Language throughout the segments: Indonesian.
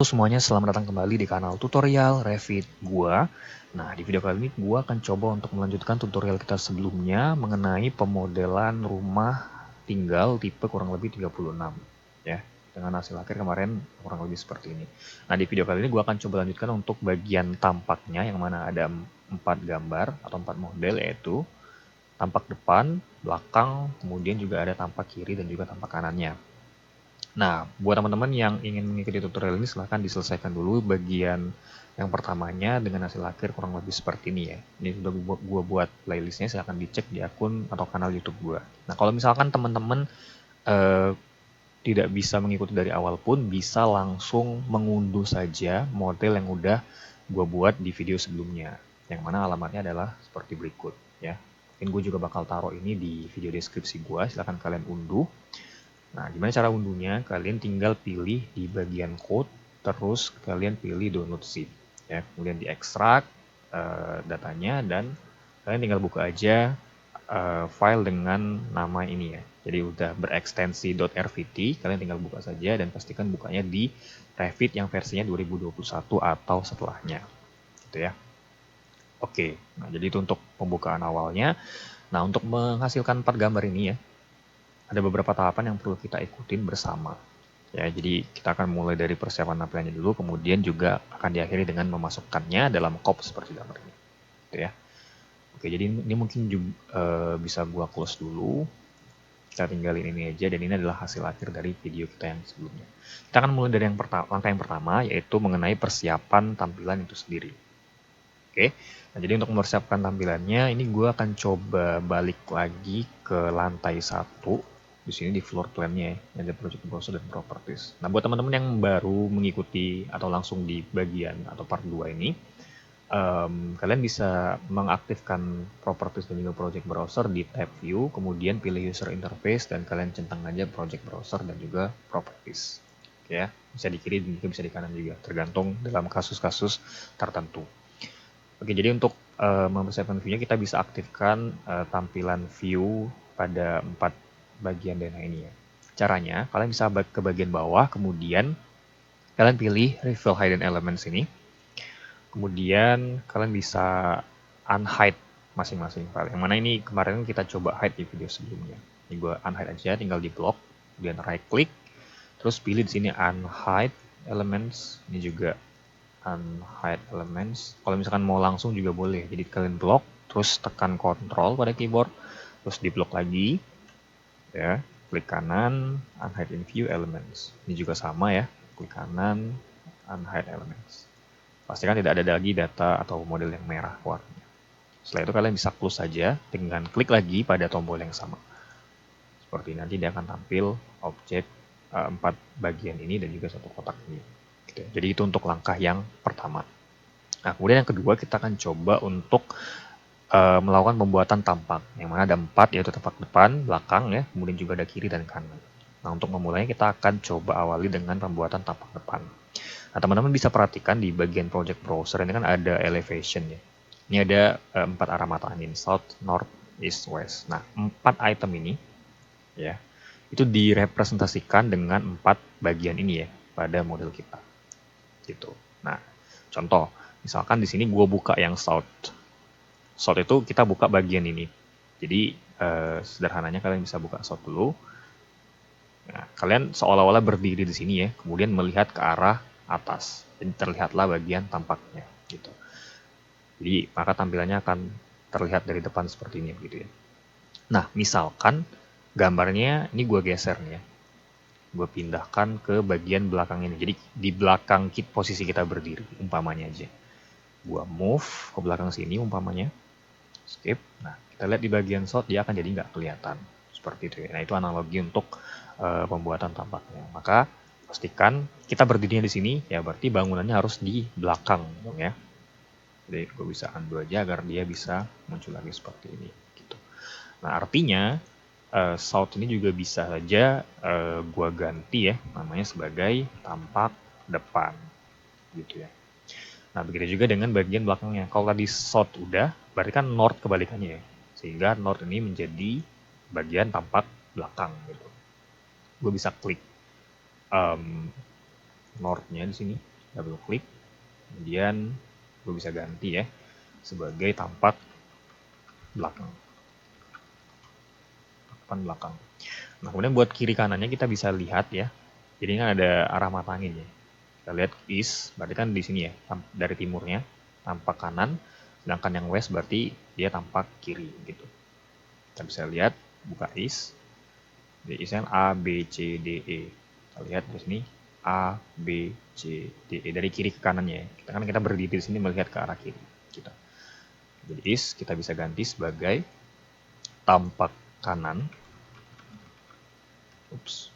semuanya, selamat datang kembali di kanal tutorial Revit gua. Nah, di video kali ini gua akan coba untuk melanjutkan tutorial kita sebelumnya mengenai pemodelan rumah tinggal tipe kurang lebih 36 ya. Dengan hasil akhir kemarin kurang lebih seperti ini. Nah, di video kali ini gua akan coba lanjutkan untuk bagian tampaknya, yang mana ada 4 gambar atau 4 model, yaitu tampak depan, belakang, kemudian juga ada tampak kiri dan juga tampak kanannya. Nah, buat teman-teman yang ingin mengikuti tutorial ini, silahkan diselesaikan dulu bagian yang pertamanya dengan hasil akhir kurang lebih seperti ini ya. Ini sudah gua buat playlistnya, silahkan dicek di akun atau kanal YouTube gua. Nah, kalau misalkan teman-teman eh, tidak bisa mengikuti dari awal pun, bisa langsung mengunduh saja model yang udah gua buat di video sebelumnya. Yang mana alamatnya adalah seperti berikut ya. Mungkin gue juga bakal taruh ini di video deskripsi gua, silahkan kalian unduh. Nah, gimana cara unduhnya? Kalian tinggal pilih di bagian code, terus kalian pilih download zip. Ya, kemudian diekstrak datanya, dan kalian tinggal buka aja file dengan nama ini ya. Jadi udah berekstensi .rvt, kalian tinggal buka saja dan pastikan bukanya di Revit yang versinya 2021 atau setelahnya. Gitu ya. Oke, nah jadi itu untuk pembukaan awalnya. Nah, untuk menghasilkan 4 gambar ini ya, ada beberapa tahapan yang perlu kita ikutin bersama. Ya, jadi kita akan mulai dari persiapan tampilannya dulu, kemudian juga akan diakhiri dengan memasukkannya dalam COP seperti gambar ini. Gitu ya. Oke, jadi ini mungkin juga, bisa gua close dulu. Kita tinggalin ini aja, dan ini adalah hasil akhir dari video kita yang sebelumnya. Kita akan mulai dari langkah yang pertama, yaitu mengenai persiapan tampilan itu sendiri. Oke, nah jadi untuk mempersiapkan tampilannya, ini gue akan coba balik lagi ke lantai 1. Di sini di floor plan-nya ya, ada project browser dan properties. Nah, buat teman-teman yang baru mengikuti atau langsung di bagian atau part 2 ini, kalian bisa mengaktifkan properties dan juga project browser di tab view, kemudian pilih user interface dan kalian centang aja project browser dan juga properties. Oke ya, bisa di kiri dan juga bisa di kanan juga, tergantung dalam kasus-kasus tertentu. Oke, jadi untuk mempersiapkan view-nya, kita bisa aktifkan tampilan view pada 4 bagian denah ini ya. Caranya, kalian bisa ke bagian bawah, kemudian kalian pilih Reveal Hidden Elements ini. Kemudian kalian bisa unhide masing-masing file. Yang mana ini kemarin kita coba hide di video sebelumnya. Ini gue unhide aja, tinggal di block, kemudian right click, terus pilih di sini unhide elements. Ini juga unhide elements. Kalau misalkan mau langsung juga boleh. Jadi kalian blok, terus tekan Ctrl pada keyboard, terus di blok lagi, ya. Klik kanan, unhide in view elements. Ini juga sama ya. Klik kanan, unhide elements. Pastikan tidak ada lagi data atau model yang merah warnanya. Setelah itu kalian bisa close saja dengan klik lagi pada tombol yang sama. Seperti ini, nanti dia akan tampil objek 4 bagian ini dan juga satu kotak ini. Jadi itu untuk langkah yang pertama. Nah, kemudian yang kedua, kita akan coba untuk melakukan pembuatan tampak. Yang mana ada 4, yaitu tampak depan, belakang ya, kemudian juga ada kiri dan kanan. Nah, untuk memulainya kita akan coba awali dengan pembuatan tampak depan. Nah, teman-teman bisa perhatikan di bagian project browser ini kan ada elevation ya. Ini ada 4 arah mata angin, south, north, east, west. Nah, 4 item ini ya, itu direpresentasikan dengan 4 bagian ini ya pada model kita. Gitu. Nah, contoh, misalkan di sini gue buka yang south. South itu kita buka bagian ini. Jadi sederhananya kalian bisa buka south dulu. Nah, kalian seolah-olah berdiri di sini ya, kemudian melihat ke arah atas. Jadi terlihatlah bagian tampaknya gitu. Jadi maka tampilannya akan terlihat dari depan seperti ini gitu ya. Nah, misalkan gambarnya ini gue geser nih ya. Gue pindahkan ke bagian belakang ini. Jadi di belakang posisi kita berdiri, umpamanya aja. Gue move ke belakang sini umpamanya. Skip. Nah, kita lihat di bagian shot dia akan jadi nggak kelihatan. Seperti itu ya. Nah, itu analogi untuk pembuatan tampaknya. Maka pastikan kita berdirinya di sini, ya berarti bangunannya harus di belakang dong ya. Jadi gue bisa undo aja agar dia bisa muncul lagi seperti ini. Gitu. Nah, artinya south ini juga bisa saja gue ganti ya, namanya sebagai tampak depan. Gitu ya. Nah, begitu juga dengan bagian belakangnya. Kalau tadi south udah, berarti kan north kebalikannya ya. Sehingga north ini menjadi bagian tampak belakang gitu. Gue bisa klik north-nya di sini. double klik, kemudian gue bisa ganti ya sebagai tampak belakang. Depan belakang. Nah, kemudian buat kiri kanannya kita bisa lihat ya. Jadi kan ada arah mata angin ya. Kita lihat east, berarti kan di sini ya, dari timurnya tampak kanan, sedangkan yang west berarti dia tampak kiri gitu. Kita bisa lihat, buka east, di east kan A, B, C, D, E. Kita lihat di sini A, B, C, D, E dari kiri ke kanannya. Kita berdiri di sini melihat ke arah kiri. Gitu. Jadi east kita bisa ganti sebagai tampak kanan. Ups.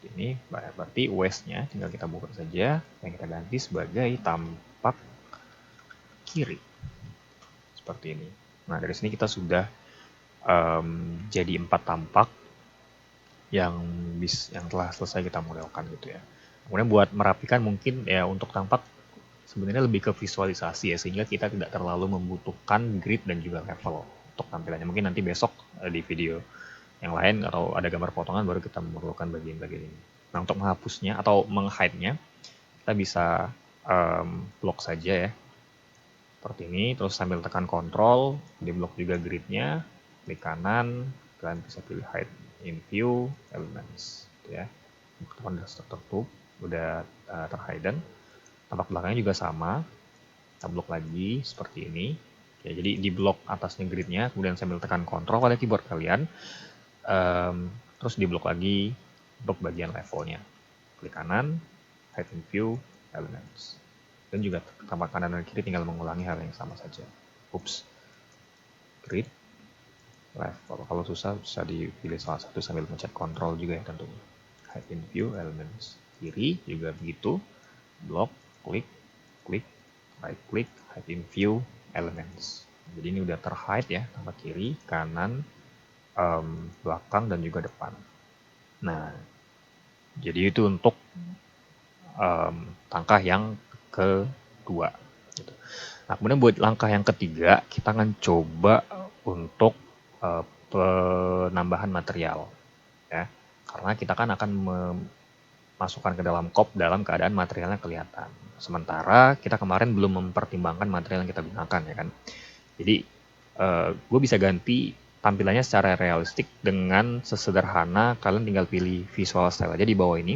Ini berarti westnya tinggal kita buka saja, yang kita ganti sebagai tampak kiri. Seperti ini. Nah, dari sini kita sudah jadi 4 tampak yang telah selesai kita modelkan gitu ya. Kemudian buat merapikan mungkin ya untuk tampak sebenarnya lebih ke visualisasi ya, sehingga kita tidak terlalu membutuhkan grid dan juga level untuk tampilannya. Mungkin nanti besok di video yang lain atau ada gambar potongan baru kita memerlukan bagian-bagian ini. Nah, untuk menghapusnya atau meng-hide-nya kita bisa blok saja ya. Seperti ini, terus sambil tekan Ctrl, di blok juga grid-nya, klik kanan, kalian bisa pilih hide in view elements gitu ya. Teman udah tertutup, udah terhidden. Tampak belakangnya juga sama. Kita blok lagi seperti ini. Ya, jadi di blok atasnya grid-nya, kemudian sambil tekan Ctrl pada keyboard kalian, terus di blok lagi untuk bagian levelnya. Klik kanan, hide in view elements. Dan juga tampak kanan dan kiri tinggal mengulangi hal yang sama saja. Ups. Grid, level. Kalau susah bisa dipilih salah satu sambil mencet Ctrl juga ya tentunya. Hide in view elements. Kiri juga begitu. Blok, klik, klik, right click, hide in view elements. Jadi ini udah terhide ya, tampak kiri, kanan, belakang dan juga depan. Nah, jadi itu untuk langkah yang kedua. Gitu. Nah, kemudian buat langkah yang ketiga, kita akan coba untuk penambahan material. Ya. Karena kita kan akan memasukkan ke dalam kop dalam keadaan materialnya kelihatan. Sementara kita kemarin belum mempertimbangkan material yang kita gunakan ya kan. Jadi gue bisa ganti tampilannya secara realistik dengan sesederhana kalian tinggal pilih visual style aja di bawah ini,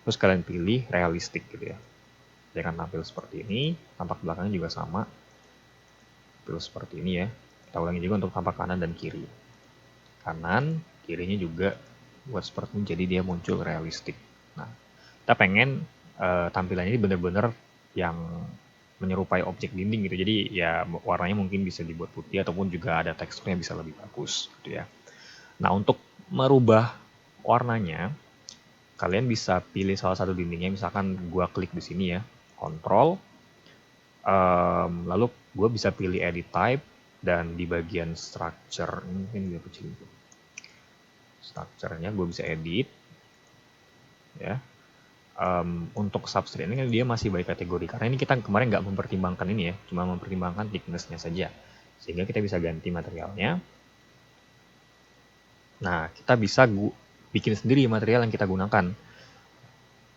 terus kalian pilih realistik gitu ya. Dia akan tampil seperti ini, tampak belakangnya juga sama, tampil seperti ini ya. Kita ulangi juga untuk tampak kanan dan kiri. Kanan, kirinya juga buat seperti ini, jadi dia muncul realistik. Nah, kita pengen tampilannya ini benar-benar yang menyerupai objek dinding gitu. Jadi ya warnanya mungkin bisa dibuat putih ataupun juga ada teksturnya bisa lebih bagus gitu ya. Nah, untuk merubah warnanya kalian bisa pilih salah satu dindingnya, misalkan gua klik di sini ya, Ctrl, lalu gua bisa pilih edit type dan di bagian structure ini mungkin dia kecil itu. Structure-nya gua bisa edit ya. Untuk substrate ini kan dia masih by kategori karena ini kita kemarin nggak mempertimbangkan ini ya, cuma mempertimbangkan thickness-nya saja, sehingga kita bisa ganti materialnya. Nah, kita bisa bikin sendiri material yang kita gunakan.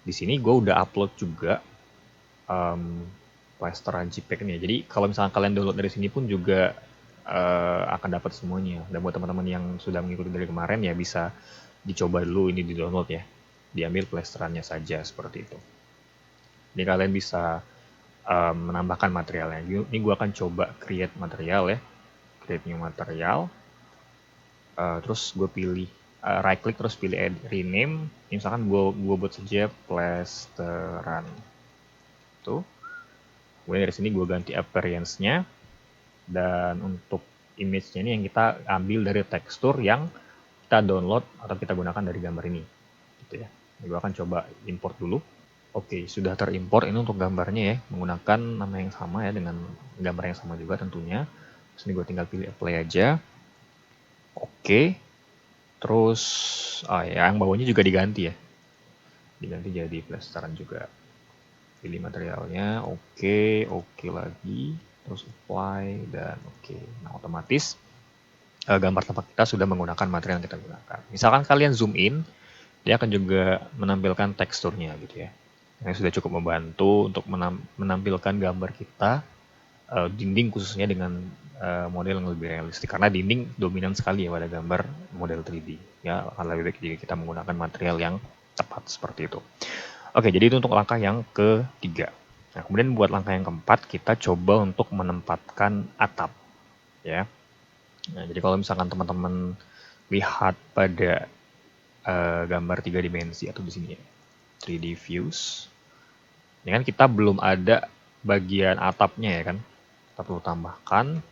Di sini gue udah upload juga plesteran JPEG nya, jadi kalau misalnya kalian download dari sini pun juga akan dapat semuanya. Dan buat teman-teman yang sudah mengikuti dari kemarin ya bisa dicoba dulu ini di download ya. Diambil plesterannya saja seperti itu. Jadi kalian bisa menambahkan materialnya. Ini gue akan coba create material ya, create new material. Terus gue pilih right click terus pilih rename. Misalkan gue buat saja plesteran. Tuh. Kemudian dari sini gue ganti appearance-nya. Dan untuk image-nya ini yang kita ambil dari tekstur yang kita download atau kita gunakan dari gambar ini. Gitu ya. Gue akan coba import dulu. Oke, sudah terimport ini untuk gambarnya ya, menggunakan nama yang sama ya, dengan gambar yang sama juga tentunya. Terus ini gue tinggal pilih apply aja. Oke. Terus, ya yang bawahnya juga diganti ya. Diganti jadi plesteran juga. Pilih materialnya, oke lagi. Terus apply dan oke. Nah, otomatis gambar tempat kita sudah menggunakan material yang kita gunakan. Misalkan kalian zoom in, dia akan juga menampilkan teksturnya gitu ya. Ini sudah cukup membantu untuk menampilkan gambar kita, dinding khususnya dengan model yang lebih realistik. Karena dinding dominan sekali ya pada gambar model 3D. Ya, akan lebih baik jika kita menggunakan material yang tepat seperti itu. Oke, jadi itu untuk langkah yang ketiga. Nah, kemudian buat langkah yang keempat, kita coba untuk menempatkan atap. Ya. Nah, jadi kalau misalkan teman-teman lihat pada gambar 3 dimensi atau di sini ya, 3D views, ini kan kita belum ada bagian atapnya ya kan. Kita perlu tambahkan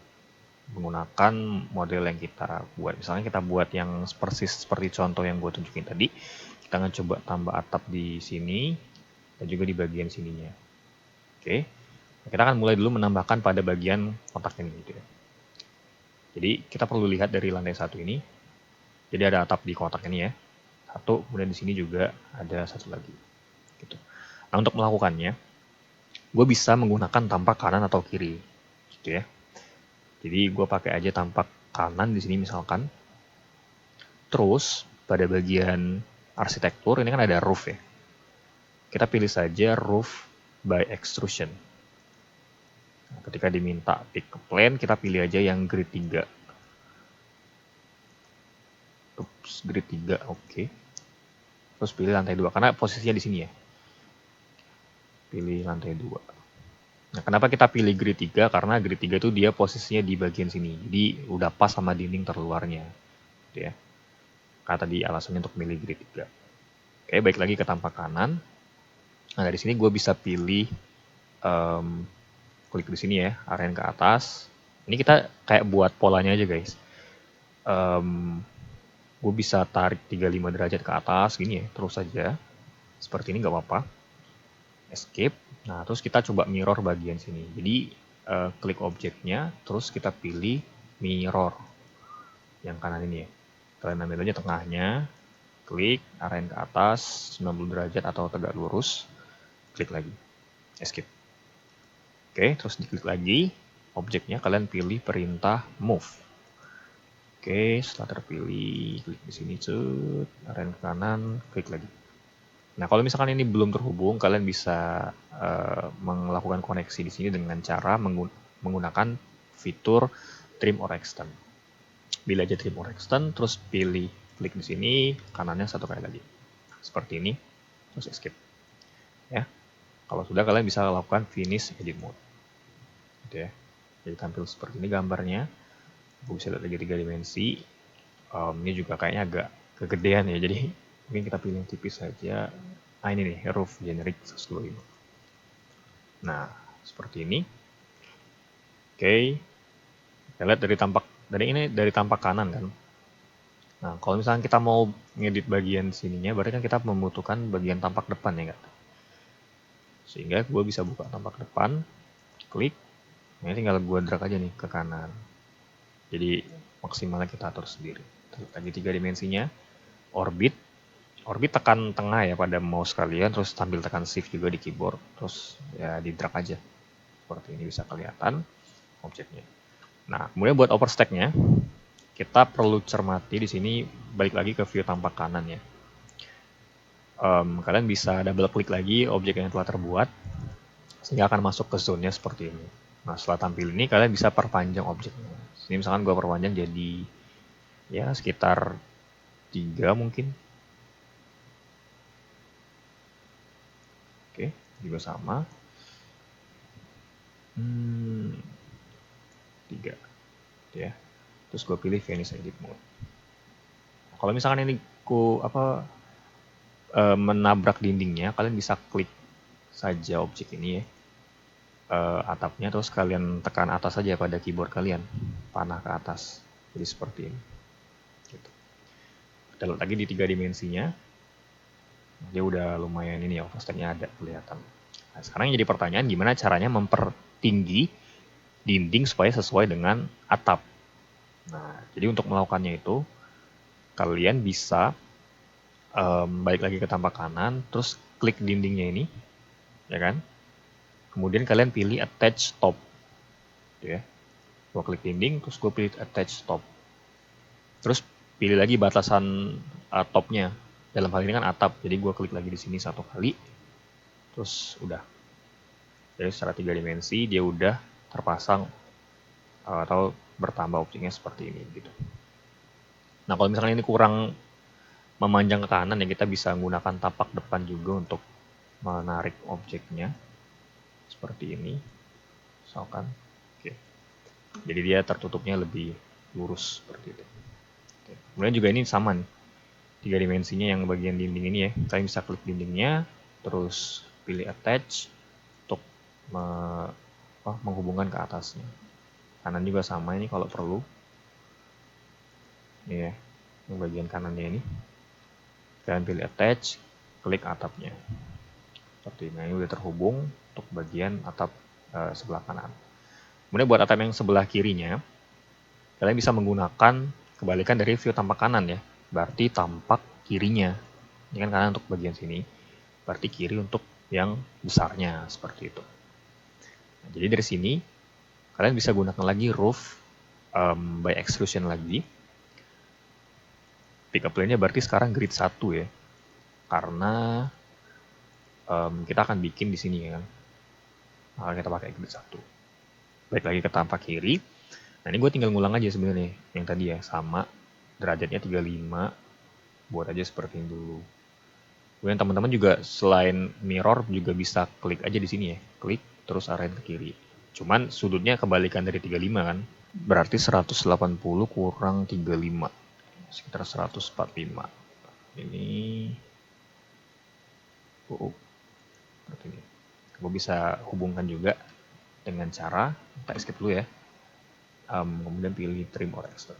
menggunakan model yang kita buat. Misalnya kita buat yang persis seperti contoh yang gue tunjukin tadi. Kita akan coba tambah atap di sini dan juga di bagian sininya. Oke. Kita akan mulai dulu menambahkan pada bagian kotak ini gitu ya. Jadi kita perlu lihat dari lantai satu ini. Jadi ada atap di kotak ini ya. Satu, kemudian di sini juga ada satu lagi. Gitu. Nah, untuk melakukannya, gue bisa menggunakan tampak kanan atau kiri, gitu ya. Jadi gue pakai aja tampak kanan di sini misalkan. Terus pada bagian arsitektur ini kan ada roof ya. Kita pilih saja roof by extrusion. Nah, ketika diminta pick a plane, kita pilih aja yang grid 3. Grid 3, oke. Terus pilih lantai 2 karena posisinya di sini ya. Pilih lantai 2. Nah, kenapa kita pilih grid 3? Karena grid 3 itu dia posisinya di bagian sini. Jadi udah pas sama dinding terluarnya. Gitu ya. Karena tadi alasannya untuk milih grid 3. Oke, baik lagi ke tampak kanan. Nah, dari sini gue bisa pilih klik di sini ya, aren ke atas. Ini kita kayak buat polanya aja guys. Gue bisa tarik 35 derajat ke atas gini ya, terus saja. Seperti ini nggak apa-apa. Escape. Nah, terus kita coba mirror bagian sini. Jadi klik objeknya, terus kita pilih mirror yang kanan ini ya. Kalian ambil aja tengahnya, klik aren ke atas 90 derajat atau tegak lurus, klik lagi, escape. Oke, terus diklik lagi objeknya, kalian pilih perintah move. Oke, setelah terpilih, klik di sini, cut, aren ke kanan, klik lagi. Nah, kalau misalkan ini belum terhubung, kalian bisa melakukan koneksi di sini dengan cara menggunakan fitur trim or extend. Pilih aja trim or extend, terus pilih klik di sini, kanannya satu kali lagi. Seperti ini, terus escape. Ya. Kalau sudah, kalian bisa lakukan finish edit mode. Gitu ya. Jadi tampil seperti ini gambarnya. Gue bisa lihat lagi 3 dimensi. Ini juga kayaknya agak kegedean ya, jadi mungkin kita pilih yang tipis saja. Nah, ini nih, roof generic 125. Nah, seperti ini. Oke. Kita lihat dari tampak kanan kan. Nah, kalau misalnya kita mau ngedit bagian sininya, berarti kan kita membutuhkan bagian tampak depan ya kan. Sehingga gue bisa buka tampak depan, klik. Nah, tinggal gue drag aja nih ke kanan. Jadi maksimalnya kita atur sendiri. Lagi 3 dimensinya, orbit tekan tengah ya pada mouse kalian, terus sambil tekan shift juga di keyboard, terus ya di drag aja. Seperti ini bisa kelihatan objeknya. Nah, kemudian buat overstacknya, kita perlu cermati di sini, balik lagi ke view tampak kanan ya. Kalian bisa double klik lagi objek yang telah terbuat, sehingga akan masuk ke zone-nya seperti ini. Nah, setelah tampil ini, kalian bisa perpanjang objeknya. Ini misalkan gue perpanjang jadi ya sekitar 3 mungkin. Oke, juga sama. 3. Ya. Terus gue pilih finish edit mode. Kalau misalkan ini menabrak dindingnya, kalian bisa klik saja objek ini ya. Atapnya, terus kalian tekan atas saja pada keyboard kalian, panah ke atas, jadi seperti ini gitu. Kita lihat lagi di 3 dimensinya, dia udah lumayan ini ya, overstacknya ada kelihatan. Nah, sekarang yang jadi pertanyaan, gimana caranya mempertinggi dinding supaya sesuai dengan atap. Nah, jadi untuk melakukannya itu, kalian bisa balik lagi ke tampak kanan, terus klik dindingnya ini, ya kan? Kemudian kalian pilih attach top, ya. Gue klik dinding, terus gue pilih attach top. Terus pilih lagi batasan topnya. Dalam hal ini kan atap, jadi gue klik lagi di sini 1 kali. terus udah. Jadi secara 3 dimensi dia udah terpasang atau bertambah objeknya seperti ini gitu. Nah kalau misalnya ini kurang memanjang ke kanan ya, kita bisa menggunakan tapak depan juga untuk menarik objeknya seperti ini misalkan. Oke. Jadi dia tertutupnya lebih lurus seperti itu. Oke. Kemudian juga ini sama nih, 3 dimensinya yang bagian dinding ini ya, kalian bisa klik dindingnya terus pilih attach untuk menghubungkan ke atasnya. Kanan juga sama ini kalau perlu ini ya, yang bagian kanannya ini kalian pilih attach, klik atapnya seperti ini. Ini udah terhubung untuk bagian atap sebelah kanan. Kemudian buat atap yang sebelah kirinya, kalian bisa menggunakan kebalikan dari view tampak kanan ya. Berarti tampak kirinya. Ini kan kanan untuk bagian sini. Berarti kiri untuk yang besarnya seperti itu. Nah, jadi dari sini kalian bisa gunakan lagi roof by extrusion lagi. Pickup plane-nya berarti sekarang grid 1 ya. Karena kita akan bikin di sini ya kan. Maka kita pakai grid 1. Balik lagi ke tampak kiri. Nah ini gue tinggal ngulang aja sebenarnya yang tadi ya, sama derajatnya 35, buat aja seperti ini dulu. Kemudian teman-teman juga selain mirror juga bisa klik aja di sini ya, klik terus arahin ke kiri. Cuman sudutnya kebalikan dari 35 kan, berarti 180 kurang 35, sekitar 145. Ini seperti ini. Gue bisa hubungkan juga dengan cara, kita escape dulu ya. Kemudian pilih trim or extend.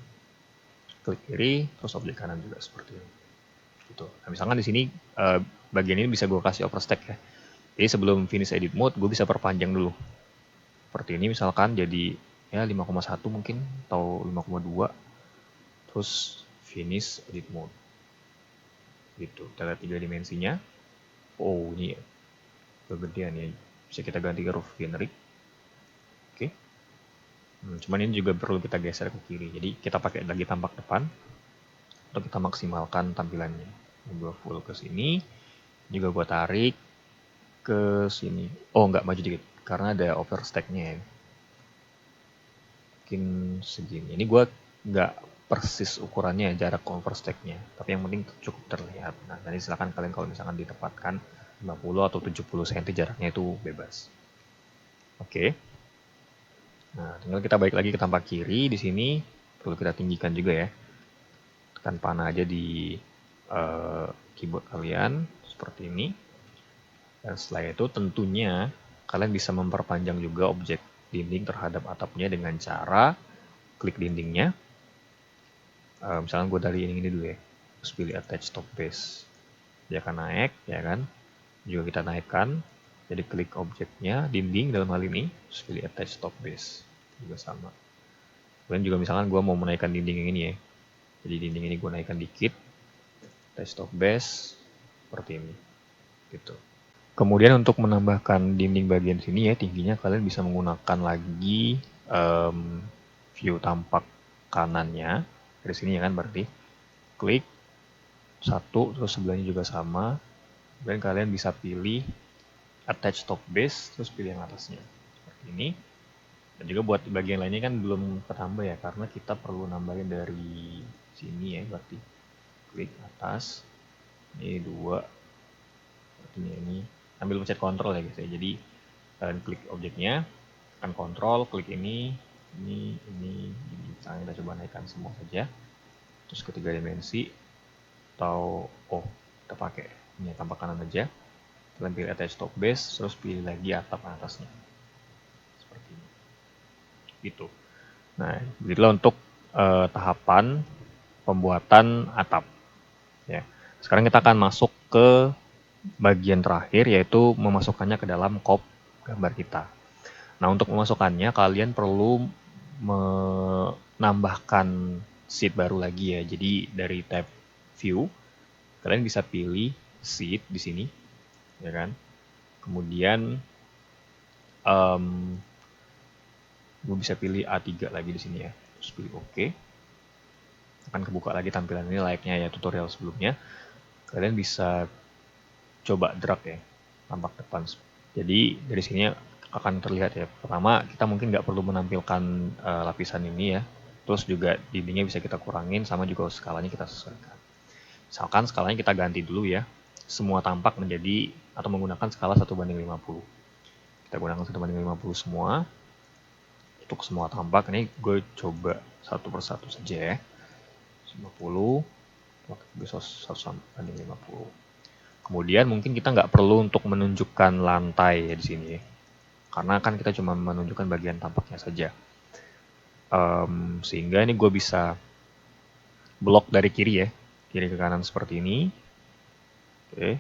Klik kiri, terus objek kanan juga seperti ini. Gitu. Nah, misalkan di sini bagian ini bisa gue kasih overstack ya. Jadi sebelum finish edit mode, gue bisa perpanjang dulu. Seperti ini misalkan jadi ya 5,1 mungkin atau 5,2. Terus finish edit mode. Gitu. Kita lihat 3 dimensinya. Oh, ini kegedean ya. Bisa kita ganti ke roof generic. Oke. Cuman ini juga perlu kita geser ke kiri. Jadi kita pakai lagi tampak depan untuk kita maksimalkan tampilannya. Gue full ke sini. Juga gue tarik ke sini. Oh, nggak maju dikit karena ada overstack-nya ya. Mungkin segini. Ini gue nggak persis ukurannya jarak overstack-nya. Tapi yang penting cukup terlihat. Nah, nanti silakan kalian kalau misalkan ditempatkan 50 atau 70 cm jaraknya itu bebas. Oke. Nah, tinggal kita balik lagi ke tampak kiri. Di sini perlu kita tinggikan juga ya. Tekan panah aja di keyboard kalian seperti ini. Dan setelah itu tentunya kalian bisa memperpanjang juga objek dinding terhadap atapnya dengan cara klik dindingnya. Misalnya gue dari ini dulu ya. Terus pilih attach top base. Dia akan naik ya kan. Juga kita naikkan. Jadi klik objeknya, dinding dalam hal ini, terus pilih attach top base. Juga sama. Kemudian juga misalkan gue mau menaikkan dinding yang ini ya. Jadi dinding ini gue naikkan dikit. Attach top base. Seperti ini. Gitu. Kemudian untuk menambahkan dinding bagian sini ya, tingginya kalian bisa menggunakan lagi view tampak kanannya. Dari sini ya kan berarti. Klik. Satu, terus sebelahnya juga sama. Dan kalian bisa pilih attach top base, terus pilih yang atasnya seperti ini. Dan juga buat bagian lainnya kan belum ketambah ya, karena kita perlu nambahin dari sini ya, berarti klik atas, ini 2, sepertinya ini, ambil pencet kontrol ya guys ya. Jadi kalian klik objeknya, tekan kontrol, klik ini. Misalnya kita coba naikkan semua saja, terus ke 3 dimensi, atau kita pakai ini tampak kanan aja. Kalian pilih attach top base, terus pilih lagi atap atasnya. Seperti ini. Gitu. Nah, begitulah untuk tahapan pembuatan atap. Ya. Sekarang kita akan masuk ke bagian terakhir, yaitu memasukkannya ke dalam kop gambar kita. Nah, untuk memasukkannya, kalian perlu menambahkan sheet baru lagi ya. Jadi dari tab view, kalian bisa pilih sheet di sini. Ya kan, kemudian gue bisa pilih A3 lagi di sini ya, terus pilih OK. Akan kebuka lagi tampilan ini layaknya ya tutorial sebelumnya. Kalian bisa coba drag ya, tampak depan. Jadi dari sini akan terlihat ya. Pertama, kita mungkin nggak perlu menampilkan lapisan ini ya. Terus juga dindingnya bisa kita kurangin, sama juga skalanya kita sesuaikan. Misalkan skalanya kita ganti dulu ya. Semua tampak menjadi atau menggunakan skala 1:50. Kita gunakan 1:50 semua. Untuk semua tampak, ini gue coba satu persatu saja ya. 50, bisa 1:50. Kemudian mungkin kita nggak perlu untuk menunjukkan lantai ya di sini ya. Karena kan kita cuma menunjukkan bagian tampaknya saja. Sehingga ini gue bisa blok dari kiri ya. Kiri ke kanan seperti ini. Oke.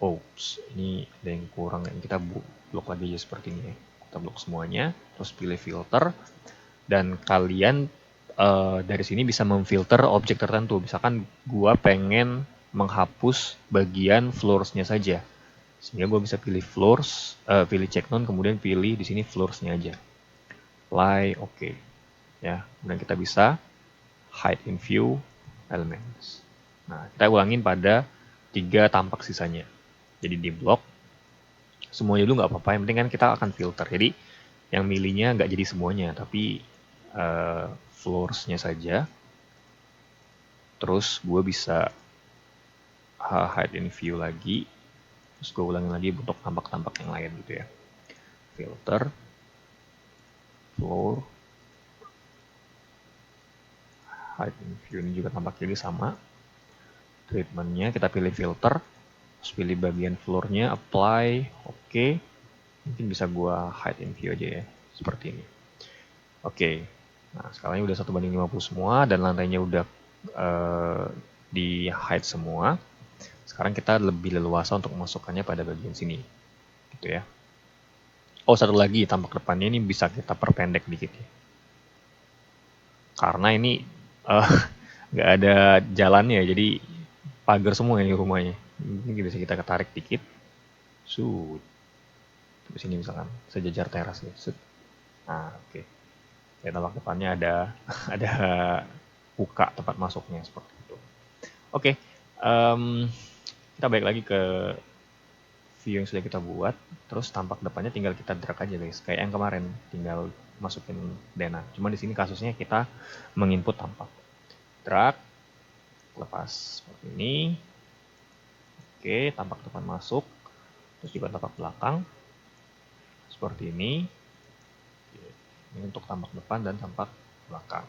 Oops, ini ada yang kurang. Kita blok lagi aja seperti ini ya. Kita blok semuanya. Terus pilih filter. Dan kalian dari sini bisa memfilter objek tertentu. Misalkan gue pengen menghapus bagian floors-nya saja. Sehingga gue bisa pilih floors, pilih check none, kemudian pilih di sini floors-nya aja. Apply, oke. Ya, kemudian kita bisa hide in view elements. Nah, kita ulangin pada 3 tampak sisanya. Jadi di blok, semuanya dulu nggak apa-apa, yang penting kan kita akan filter. Jadi yang milihnya nggak jadi semuanya, tapi floors-nya saja. Terus gue bisa hide in view lagi. Terus gue ulangin lagi untuk tampak-tampak yang lain gitu ya. Filter, floor, hide in view ini juga tampak kiri sama. Treatmentnya kita pilih filter, terus pilih bagian floor-nya, apply, oke. Mungkin bisa gue hide in view aja ya, seperti ini. Oke, nah skalanya udah 1:50 semua dan lantainya udah di hide semua. Sekarang kita lebih leluasa untuk memasukkannya pada bagian sini, gitu ya. Oh, satu lagi, tampak depannya ini bisa kita perpendek dikit ya. Karena ini nggak ada jalannya, jadi pagar semua ini rumahnya. Ini bisa kita ketarik dikit. Terus sini misalkan sejajar teras ya. Nah, oke. Ya, tampak depannya ada ada buka tempat masuknya seperti itu. Oke. Kita balik lagi ke view yang sudah kita buat. Terus tampak depannya tinggal kita drag aja guys. Kayak yang kemarin, tinggal masukin Dena. Cuma di sini kasusnya kita menginput tampak. Drag, lepas seperti ini. Oke, tampak depan masuk. Terus juga tampak belakang. Seperti ini. Ini untuk tampak depan dan tampak belakang.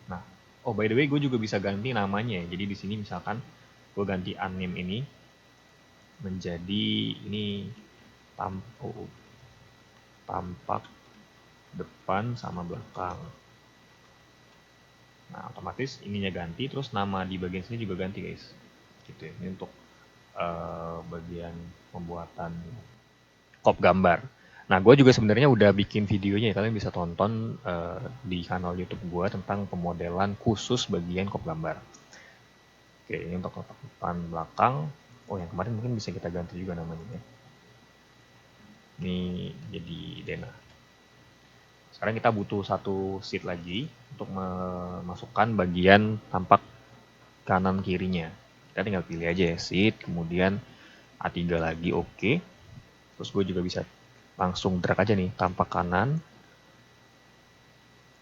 Nah, oh by the way gue juga bisa ganti namanya. Jadi di sini misalkan gue ganti unnamed ini menjadi ini tampak depan sama belakang. Nah, otomatis ininya ganti, terus nama di bagian sini juga ganti guys. Gitu ya. Ini untuk bagian pembuatan kop gambar. Nah, gue juga sebenarnya udah bikin videonya ya, kalian bisa tonton di kanal YouTube gue tentang pemodelan khusus bagian kop gambar. Oke, ini untuk kotak depan belakang. Oh, yang kemarin mungkin bisa kita ganti juga namanya ya. Ini jadi Dena. Sekarang kita butuh satu sheet lagi untuk memasukkan bagian tampak kanan kirinya. Kita tinggal pilih aja ya sheet, kemudian A3 lagi, oke. Terus gue juga bisa langsung drag aja nih tampak kanan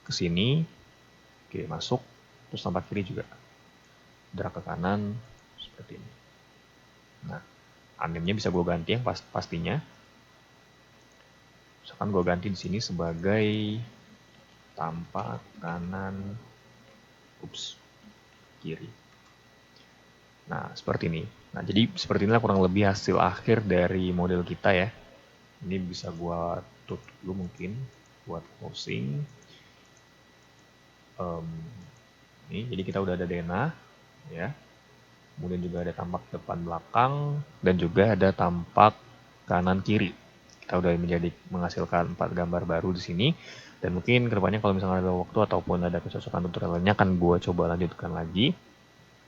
ke sini, oke masuk, terus tampak kiri juga drag ke kanan seperti ini. Nah, unnamed-nya bisa gue ganti yang pastinya. Misalkan gue ganti di sini sebagai tampak kanan, kiri. Nah, seperti ini. Nah, jadi seperti inilah kurang lebih hasil akhir dari model kita ya. Ini bisa gua tutup dulu mungkin buat closing. Ini jadi kita udah ada Dena ya. Kemudian juga ada tampak depan belakang dan juga ada tampak kanan kiri. Kita udah menghasilkan 4 gambar baru di sini. Dan mungkin kedepannya kalau misalnya ada waktu ataupun ada kecocokan tutorialnya akan gua coba lanjutkan lagi.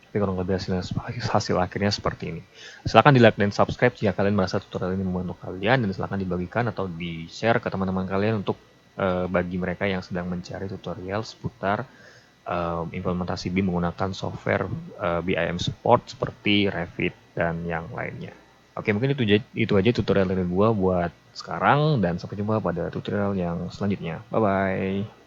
Tapi kurang lebih hasil akhirnya seperti ini. Silahkan di like dan subscribe jika kalian merasa tutorial ini membantu kalian, dan silahkan dibagikan atau di share ke teman-teman kalian untuk bagi mereka yang sedang mencari tutorial seputar implementasi BIM menggunakan software BIM support seperti Revit dan yang lainnya. Oke, mungkin itu aja tutorial dari gua buat sekarang dan sampai jumpa pada tutorial yang selanjutnya. Bye bye.